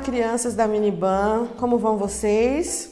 crianças da Miniban, como vão vocês?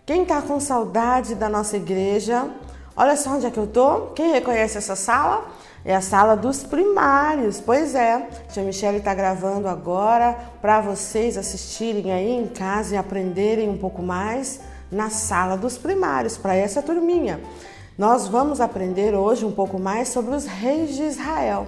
Quem tá com saudade da nossa igreja? Olha só onde é que eu tô. Quem reconhece essa sala? É a sala dos primários. Pois é, a tia Michele tá gravando agora para vocês assistirem aí em casa e aprenderem um pouco mais na sala dos primários, para essa turminha. Nós vamos aprender hoje um pouco mais sobre os reis de Israel.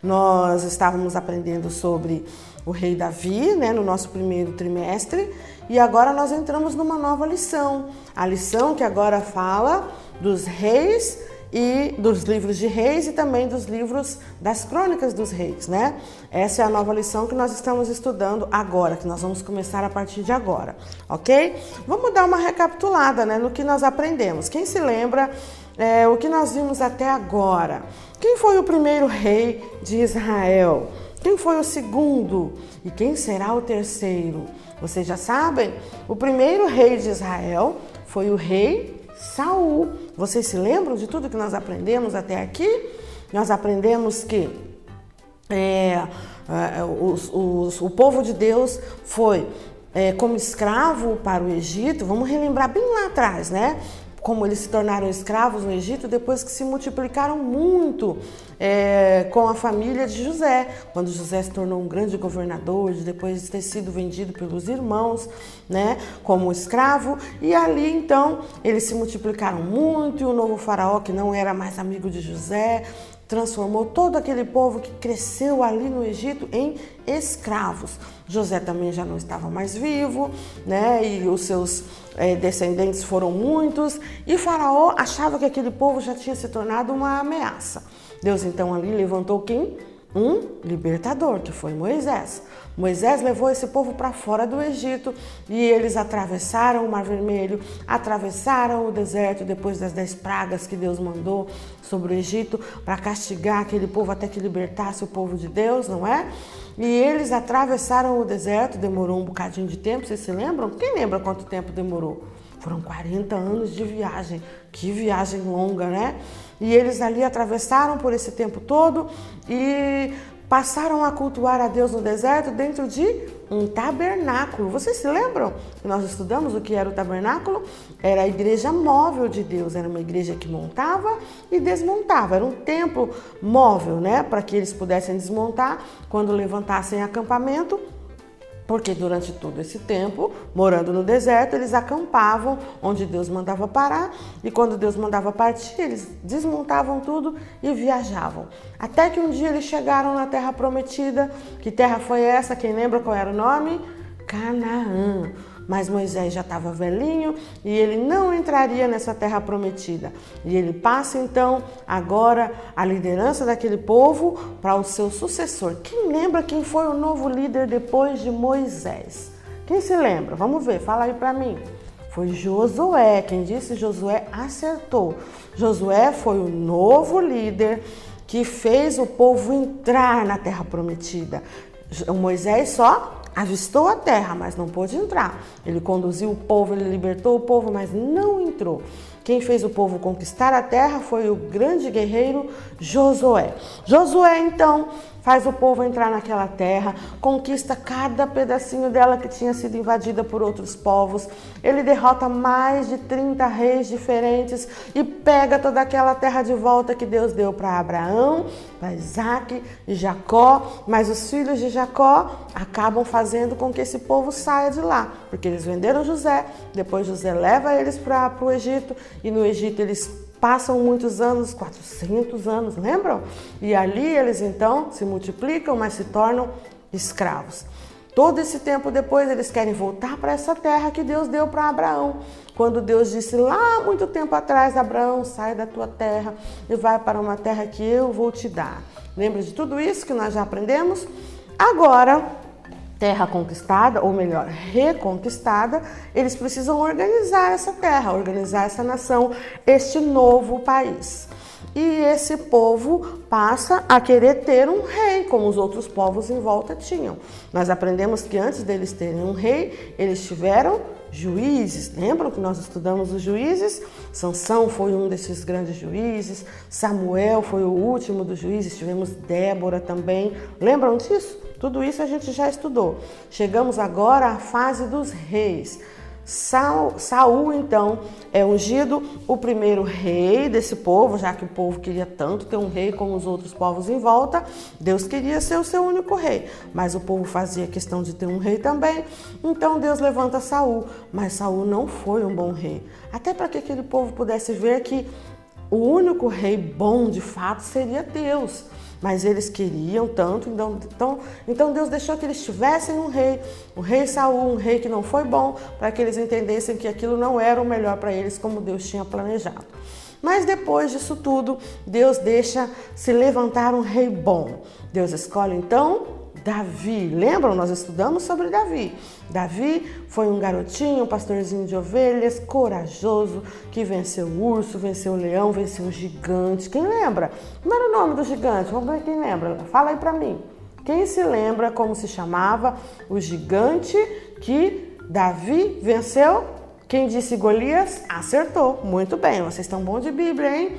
Nós estávamos aprendendo sobre o rei Davi, né, no nosso primeiro trimestre, e agora nós entramos numa nova lição. A lição que agora fala dos reis e dos livros de reis e também dos livros das crônicas dos reis, né? Essa é a nova lição que nós estamos estudando agora, que nós vamos começar a partir de agora, ok? Vamos dar uma recapitulada, né, no que nós aprendemos. Quem se lembra o que nós vimos até agora? Quem foi o primeiro rei de Israel? Quem foi o segundo? E quem será o terceiro? Vocês já sabem? O primeiro rei de Israel foi o rei Saul. Vocês se lembram de tudo que nós aprendemos até aqui? Nós aprendemos que o povo de Deus foi como escravo para o Egito. Vamos relembrar bem lá atrás, né? Como eles se tornaram escravos no Egito depois que se multiplicaram muito com a família de José. Quando José se tornou um grande governador, depois de ter sido vendido pelos irmãos, né, como escravo. E ali, então, eles se multiplicaram muito e o novo faraó, que não era mais amigo de José, transformou todo aquele povo que cresceu ali no Egito em escravos. José também já não estava mais vivo, né? E os seus descendentes foram muitos. E Faraó achava que aquele povo já tinha se tornado uma ameaça. Deus então ali levantou quem? Um libertador, que foi Moisés. Moisés levou esse povo para fora do Egito e eles atravessaram o Mar Vermelho, atravessaram o deserto depois das 10 pragas que Deus mandou sobre o Egito para castigar aquele povo até que libertasse o povo de Deus, não é? E eles atravessaram o deserto, demorou um bocadinho de tempo, vocês se lembram? Quem lembra quanto tempo demorou? Foram 40 anos de viagem, que viagem longa, né? E eles ali atravessaram por esse tempo todo e passaram a cultuar a Deus no deserto dentro de um tabernáculo. Vocês se lembram que nós estudamos o que era o tabernáculo? Era a igreja móvel de Deus, era uma igreja que montava e desmontava. Era um templo móvel, né? Para que eles pudessem desmontar quando levantassem acampamento. Porque durante todo esse tempo, morando no deserto, eles acampavam onde Deus mandava parar e quando Deus mandava partir, eles desmontavam tudo e viajavam. Até que um dia eles chegaram na Terra Prometida. Que terra foi essa? Quem lembra qual era o nome? Canaã. Mas Moisés já estava velhinho e ele não entraria nessa terra prometida. E ele passa então agora a liderança daquele povo para o seu sucessor. Quem lembra quem foi o novo líder depois de Moisés? Quem se lembra? Vamos ver, fala aí para mim. Foi Josué. Quem disse Josué acertou. Josué foi o novo líder que fez o povo entrar na terra prometida. Moisés só avistou a terra, mas não pôde entrar. Ele conduziu o povo, ele libertou o povo, mas não entrou. Quem fez o povo conquistar a terra foi o grande guerreiro Josué. Josué, então, faz o povo entrar naquela terra, conquista cada pedacinho dela que tinha sido invadida por outros povos. Ele derrota mais de 30 reis diferentes e pega toda aquela terra de volta que Deus deu para Abraão, para Isaac e Jacó. Mas os filhos de Jacó acabam fazendo com que esse povo saia de lá, porque eles venderam José, depois José leva eles para o Egito e no Egito eles passam muitos anos, 400 anos, lembram? E ali eles então se multiplicam, mas se tornam escravos. Todo esse tempo depois eles querem voltar para essa terra que Deus deu para Abraão. Quando Deus disse lá muito tempo atrás, Abraão, sai da tua terra e vai para uma terra que eu vou te dar. Lembra de tudo isso que nós já aprendemos? Agora, terra conquistada, ou melhor, reconquistada, eles precisam organizar essa terra, organizar essa nação, este novo país. E esse povo passa a querer ter um rei, como os outros povos em volta tinham. Nós aprendemos que antes deles terem um rei, eles tiveram juízes. Lembram que nós estudamos os juízes? Sansão foi um desses grandes juízes, Samuel foi o último dos juízes, tivemos Débora também. Lembram disso? Tudo isso a gente já estudou. Chegamos agora à fase dos reis. Saul, então, é ungido o primeiro rei desse povo, já que o povo queria tanto ter um rei como os outros povos em volta. Deus queria ser o seu único rei, mas o povo fazia questão de ter um rei também. Então Deus levanta Saul, mas Saul não foi um bom rei. Até para que aquele povo pudesse ver que o único rei bom de fato seria Deus. Mas eles queriam tanto, então Deus deixou que eles tivessem um rei, o rei Saul, um rei que não foi bom, para que eles entendessem que aquilo não era o melhor para eles, como Deus tinha planejado. Mas depois disso tudo, Deus deixa se levantar um rei bom. Deus escolhe então Davi. Lembram? Nós estudamos sobre Davi. Davi foi um garotinho, um pastorzinho de ovelhas, corajoso, que venceu o urso, venceu o leão, venceu o gigante. Quem lembra? Como era o nome do gigante? Vamos ver quem lembra. Fala aí pra mim. Quem se lembra como se chamava o gigante que Davi venceu? Quem disse Golias? Acertou. Muito bem, vocês estão bons de Bíblia, hein?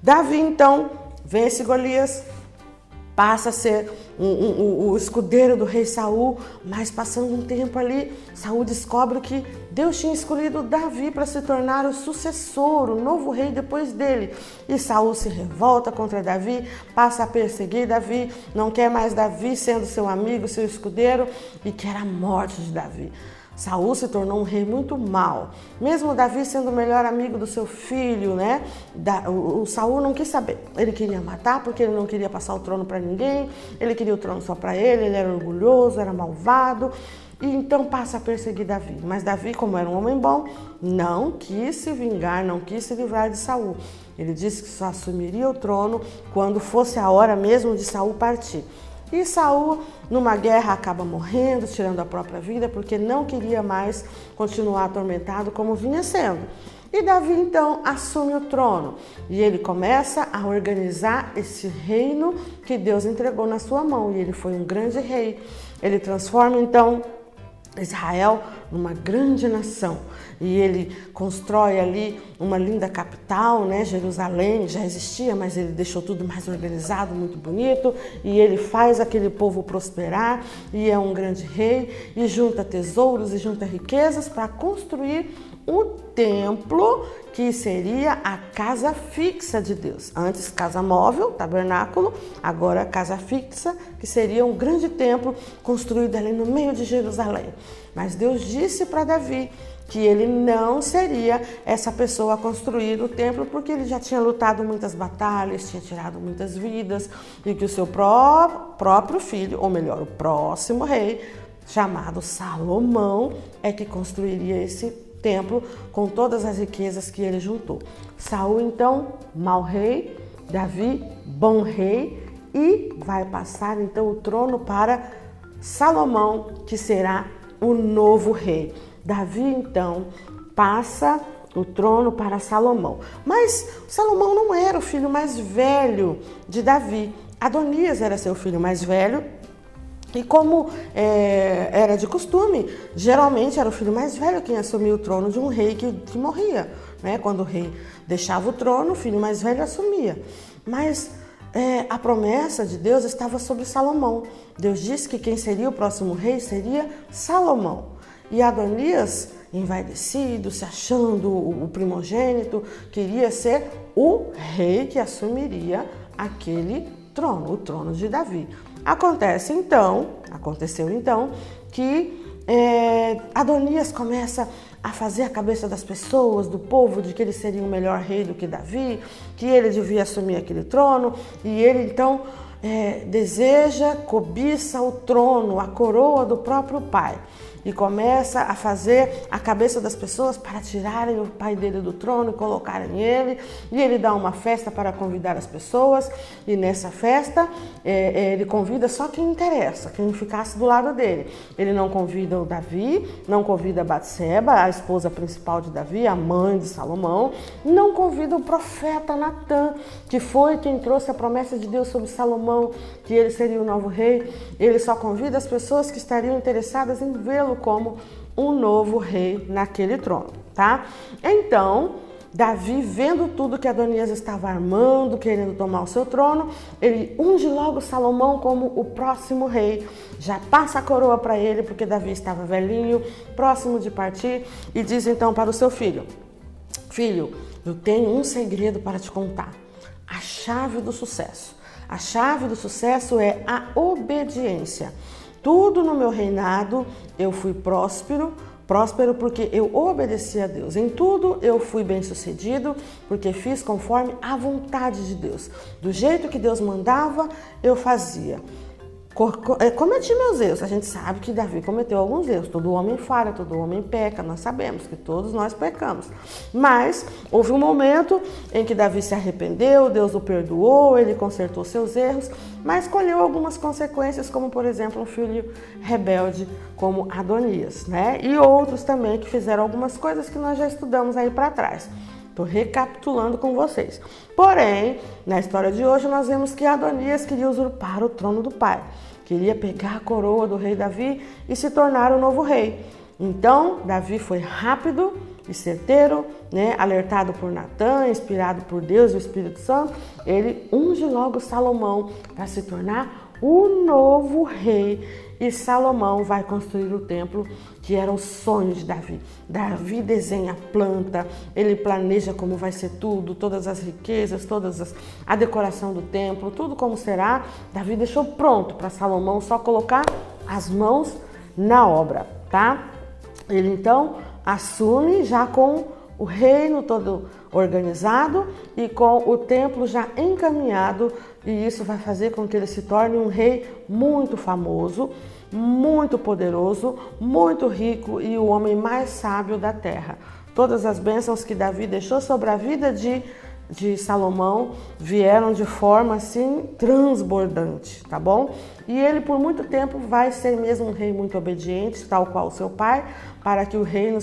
Davi, então, vence Golias, passa a ser o escudeiro do rei Saul, mas passando um tempo ali, Saul descobre que Deus tinha escolhido Davi para se tornar o sucessor, o novo rei depois dele. E Saul se revolta contra Davi, passa a perseguir Davi, não quer mais Davi sendo seu amigo, seu escudeiro, e quer a morte de Davi. Saul se tornou um rei muito mau, mesmo Davi sendo o melhor amigo do seu filho, né? O Saul não quis saber, ele queria matar porque ele não queria passar o trono para ninguém, ele queria o trono só para ele era orgulhoso, era malvado, e então passa a perseguir Davi. Mas Davi, como era um homem bom, não quis se vingar, não quis se livrar de Saul. Ele disse que só assumiria o trono quando fosse a hora mesmo de Saul partir. E Saul, numa guerra, acaba morrendo, tirando a própria vida, porque não queria mais continuar atormentado como vinha sendo. E Davi, então, assume o trono e ele começa a organizar esse reino que Deus entregou na sua mão. E ele foi um grande rei. Ele transforma, então, Israel numa grande nação, e ele constrói ali uma linda capital, né? Jerusalém já existia, mas ele deixou tudo mais organizado, muito bonito, e ele faz aquele povo prosperar, e é um grande rei, e junta tesouros e junta riquezas para construir o templo, que seria a casa fixa de Deus. Antes casa móvel, tabernáculo, agora casa fixa, que seria um grande templo construído ali no meio de Jerusalém. Mas Deus disse para Davi que ele não seria essa pessoa a construir o templo, porque ele já tinha lutado muitas batalhas, tinha tirado muitas vidas, e que o seu próprio filho, ou melhor, o próximo rei, chamado Salomão, é que construiria esse templo com todas as riquezas que ele juntou. Saul, então, mau rei, Davi, bom rei, e vai passar então o trono para Salomão, que será o novo rei. Davi, então, passa o trono para Salomão. Mas Salomão não era o filho mais velho de Davi. Adonias era seu filho mais velho. E como era de costume, geralmente era o filho mais velho quem assumia o trono de um rei que morria, né? Quando o rei deixava o trono, o filho mais velho assumia. Mas a promessa de Deus estava sobre Salomão. Deus disse que quem seria o próximo rei seria Salomão. E Adonias, envaidecido, se achando o primogênito, queria ser o rei que assumiria aquele trono, o trono de Davi. Aconteceu então que Adonias começa a fazer a cabeça das pessoas, do povo, de que ele seria um melhor rei do que Davi, que ele devia assumir aquele trono, e ele então deseja, cobiça o trono, a coroa do próprio pai. E começa a fazer a cabeça das pessoas para tirarem o pai dele do trono e colocarem ele. E ele dá uma festa para convidar as pessoas. E nessa festa, ele convida só quem interessa, quem ficasse do lado dele. Ele não convida o Davi, não convida Batseba, a esposa principal de Davi, a mãe de Salomão. Não convida o profeta Natã, que foi quem trouxe a promessa de Deus sobre Salomão, que ele seria o novo rei. Ele só convida as pessoas que estariam interessadas em vê-lo como um novo rei naquele trono, tá? Então, Davi, vendo tudo que Adonias estava armando, querendo tomar o seu trono, ele unge logo Salomão como o próximo rei. Já passa a coroa para ele, porque Davi estava velhinho, próximo de partir, e diz então para o seu filho: Filho, eu tenho um segredo para te contar. A chave do sucesso. A chave do sucesso é a obediência. Tudo no meu reinado eu fui próspero porque eu obedeci a Deus. Em tudo eu fui bem-sucedido, porque fiz conforme a vontade de Deus. Do jeito que Deus mandava, eu fazia. Cometi meus erros. A gente sabe que Davi cometeu alguns erros. Todo homem falha, todo homem peca. Nós sabemos que todos nós pecamos. Mas houve um momento em que Davi se arrependeu, Deus o perdoou, ele consertou seus erros, mas colheu algumas consequências, como por exemplo um filho rebelde como Adonias, né? E outros também que fizeram algumas coisas que nós já estudamos aí para trás. Estou recapitulando com vocês. Porém, na história de hoje, nós vemos que Adonias queria usurpar o trono do pai. Queria pegar a coroa do rei Davi e se tornar o novo rei. Então, Davi foi rápido e certeiro, né? Alertado por Natã, inspirado por Deus e o Espírito Santo. Ele unge logo Salomão para se tornar o novo rei. E Salomão vai construir o templo, que era o sonho de Davi. Davi desenha a planta, ele planeja como vai ser tudo, todas as riquezas, a decoração do templo, tudo como será. Davi deixou pronto para Salomão só colocar as mãos na obra, tá? Ele então assume já com o reino todo organizado e com o templo já encaminhado, e isso vai fazer com que ele se torne um rei muito famoso, muito poderoso, muito rico e o homem mais sábio da terra. Todas as bênçãos que Davi deixou sobre a vida de Salomão vieram de forma assim transbordante, tá bom? E ele por muito tempo vai ser mesmo um rei muito obediente, tal qual o seu pai, para que o reino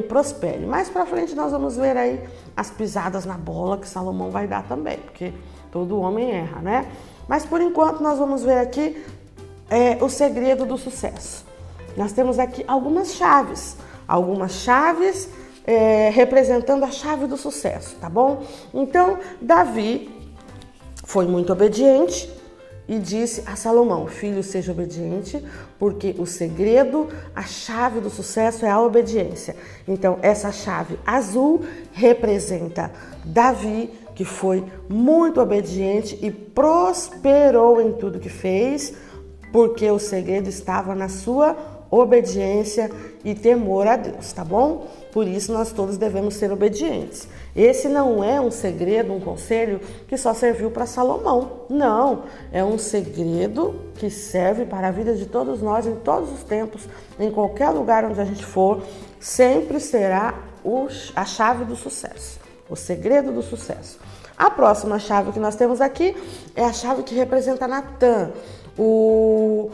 prospere. Mais para frente nós vamos ver aí as pisadas na bola que Salomão vai dar também, porque todo homem erra, né? Mas por enquanto nós vamos ver aqui o segredo do sucesso. Nós temos aqui algumas chaves representando a chave do sucesso, tá bom? Então, Davi foi muito obediente e disse a Salomão: Filho, seja obediente, porque o segredo, a chave do sucesso é a obediência. Então, essa chave azul representa Davi, que foi muito obediente e prosperou em tudo que fez, porque o segredo estava na sua obediência e temor a Deus, tá bom? Por isso nós todos devemos ser obedientes. Esse não é um segredo, um conselho que só serviu para Salomão. Não, é um segredo que serve para a vida de todos nós em todos os tempos, em qualquer lugar onde a gente for, sempre será a chave do sucesso, o segredo do sucesso. A próxima chave que nós temos aqui é a chave que representa Natã, o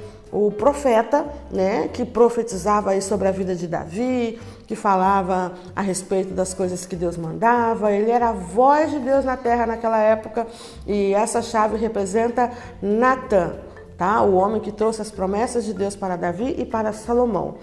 profeta, né, que profetizava aí sobre a vida de Davi, que falava a respeito das coisas que Deus mandava. Ele era a voz de Deus na terra naquela época, e essa chave representa Natã, tá? O homem que trouxe as promessas de Deus para Davi e para Salomão.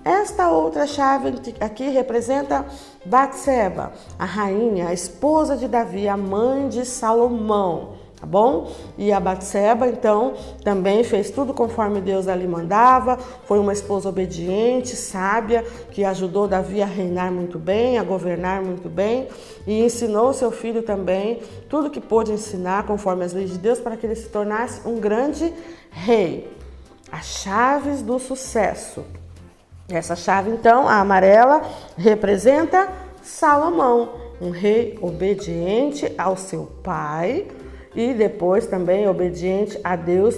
Esta outra chave aqui representa Batseba, a rainha, a esposa de Davi, a mãe de Salomão, tá bom? E a Batseba, então, também fez tudo conforme Deus ali mandava, foi uma esposa obediente, sábia, que ajudou Davi a reinar muito bem, a governar muito bem, e ensinou seu filho também tudo que pôde ensinar conforme as leis de Deus para que ele se tornasse um grande rei. As chaves do sucesso. Essa chave, então, a amarela, representa Salomão, um rei obediente ao seu pai e depois também obediente a Deus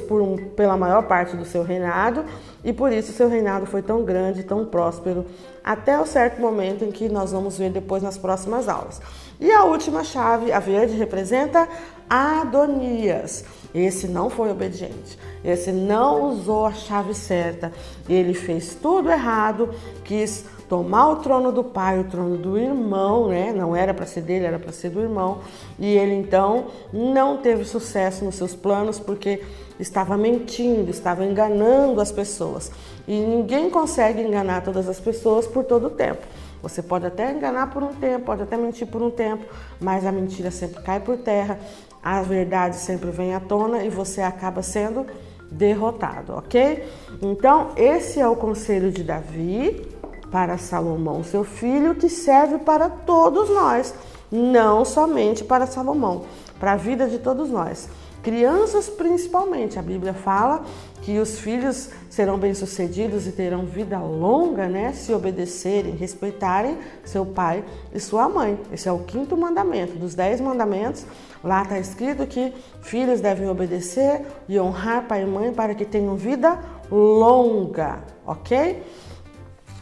pela maior parte do seu reinado, e por isso seu reinado foi tão grande, tão próspero, até o certo momento em que nós vamos ver depois nas próximas aulas. E a última chave, a verde, representa Adonias. Esse não foi obediente, esse não usou a chave certa, ele fez tudo errado, quis tomar o trono do pai, o trono do irmão, né? Não era para ser dele, era para ser do irmão. E ele então não teve sucesso nos seus planos porque estava mentindo, estava enganando as pessoas. E ninguém consegue enganar todas as pessoas por todo o tempo. Você pode até enganar por um tempo, pode até mentir por um tempo, mas a mentira sempre cai por terra, a verdade sempre vem à tona e você acaba sendo derrotado, ok? Então, esse é o conselho de Davi para Salomão, seu filho, que serve para todos nós, não somente para Salomão, para a vida de todos nós. Crianças principalmente, a Bíblia fala que os filhos serão bem-sucedidos e terão vida longa, né? Se obedecerem, respeitarem seu pai e sua mãe. Esse é o 5º mandamento. Dos 10 mandamentos, lá está escrito que filhos devem obedecer e honrar pai e mãe para que tenham vida longa, ok?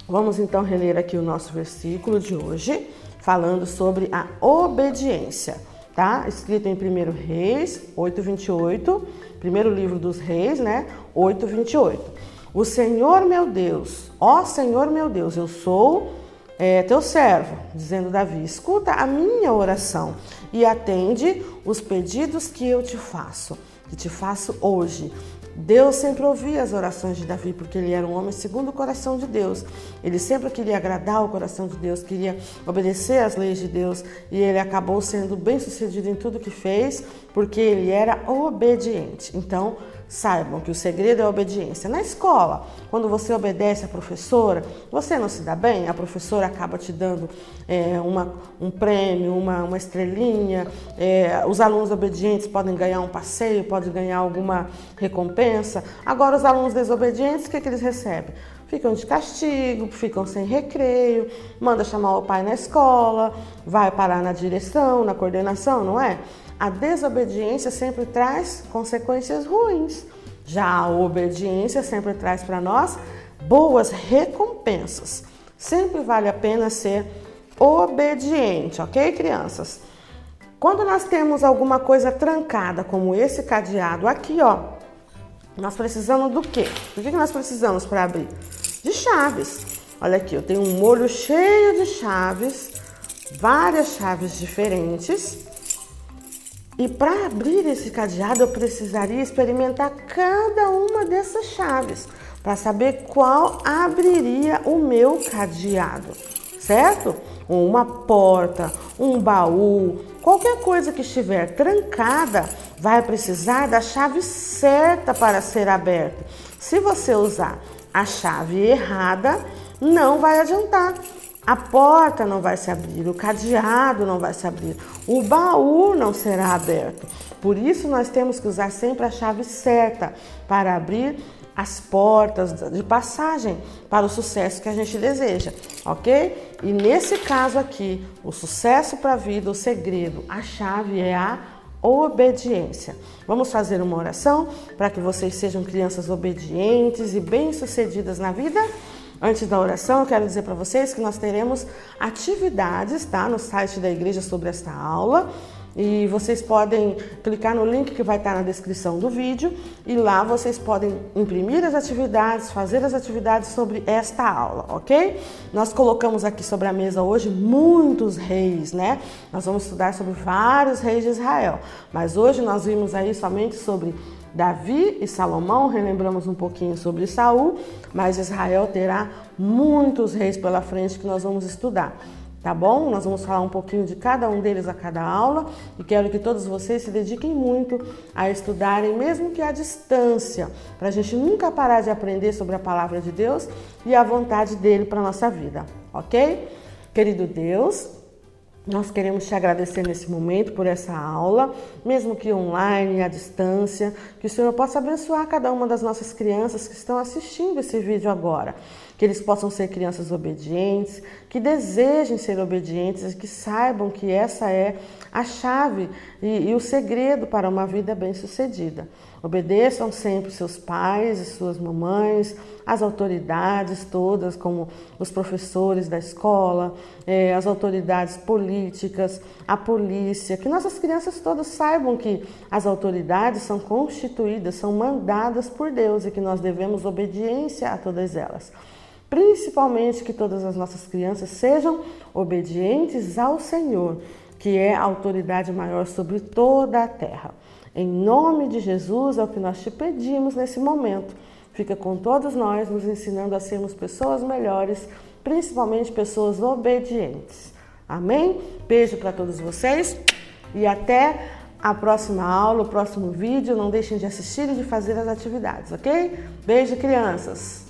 Vamos então reler aqui o nosso versículo de hoje, falando sobre a obediência. Tá? Escrito em 1 Reis 8:28, primeiro livro dos Reis, né? 8:28. O Senhor meu Deus, ó Senhor meu Deus, eu sou teu servo, dizendo Davi, escuta a minha oração e atende os pedidos que eu te faço hoje. Deus sempre ouvia as orações de Davi, porque ele era um homem segundo o coração de Deus. Ele sempre queria agradar o coração de Deus, queria obedecer às leis de Deus, e ele acabou sendo bem-sucedido em tudo que fez, porque ele era obediente. Então, saibam que o segredo é a obediência. Na escola, quando você obedece à professora, você não se dá bem, a professora acaba te dando um prêmio, uma estrelinha, os alunos obedientes podem ganhar um passeio, podem ganhar alguma recompensa. Agora, os alunos desobedientes, o que eles recebem? Ficam de castigo, ficam sem recreio, manda chamar o pai na escola, vai parar na direção, na coordenação, não é? A desobediência sempre traz consequências ruins. Já a obediência sempre traz para nós boas recompensas. Sempre vale a pena ser obediente, ok, crianças? Quando nós temos alguma coisa trancada, como esse cadeado aqui, ó, nós precisamos do quê? Do que nós precisamos para abrir? De chaves. Olha aqui, eu tenho um molho cheio de chaves, várias chaves diferentes. E para abrir esse cadeado, eu precisaria experimentar cada uma dessas chaves para saber qual abriria o meu cadeado, certo? Uma porta, um baú, qualquer coisa que estiver trancada vai precisar da chave certa para ser aberta. Se você usar a chave errada, não vai adiantar. A porta não vai se abrir, o cadeado não vai se abrir, o baú não será aberto. Por isso, nós temos que usar sempre a chave certa para abrir as portas de passagem para o sucesso que a gente deseja, ok? E nesse caso aqui, o sucesso para a vida, o segredo, a chave é a obediência. Vamos fazer uma oração para que vocês sejam crianças obedientes e bem-sucedidas na vida? Antes da oração, eu quero dizer para vocês que nós teremos atividades, tá, no site da igreja sobre esta aula. E vocês podem clicar no link que vai estar na descrição do vídeo e lá vocês podem imprimir as atividades, fazer as atividades sobre esta aula, ok? Nós colocamos aqui sobre a mesa hoje muitos reis, né? Nós vamos estudar sobre vários reis de Israel, mas hoje nós vimos aí somente sobre Davi e Salomão, relembramos um pouquinho sobre Saul, mas Israel terá muitos reis pela frente que nós vamos estudar. Tá bom? Nós vamos falar um pouquinho de cada um deles a cada aula e quero que todos vocês se dediquem muito a estudarem, mesmo que à distância, para a gente nunca parar de aprender sobre a palavra de Deus e a vontade dele para a nossa vida, ok? Querido Deus, nós queremos te agradecer nesse momento por essa aula, mesmo que online, à distância, que o Senhor possa abençoar cada uma das nossas crianças que estão assistindo esse vídeo agora. Que eles possam ser crianças obedientes, que desejem ser obedientes e que saibam que essa é a chave e o segredo para uma vida bem-sucedida. Obedeçam sempre seus pais e suas mamães, as autoridades todas, como os professores da escola, as autoridades políticas, a polícia. Que nossas crianças todas saibam que as autoridades são constituídas, são mandadas por Deus e que nós devemos obediência a todas elas. Principalmente que todas as nossas crianças sejam obedientes ao Senhor, que é a autoridade maior sobre toda a terra. Em nome de Jesus é o que nós te pedimos nesse momento. Fica com todos nós, nos ensinando a sermos pessoas melhores, principalmente pessoas obedientes. Amém? Beijo para todos vocês e até a próxima aula, o próximo vídeo. Não deixem de assistir e de fazer as atividades, ok? Beijo, crianças!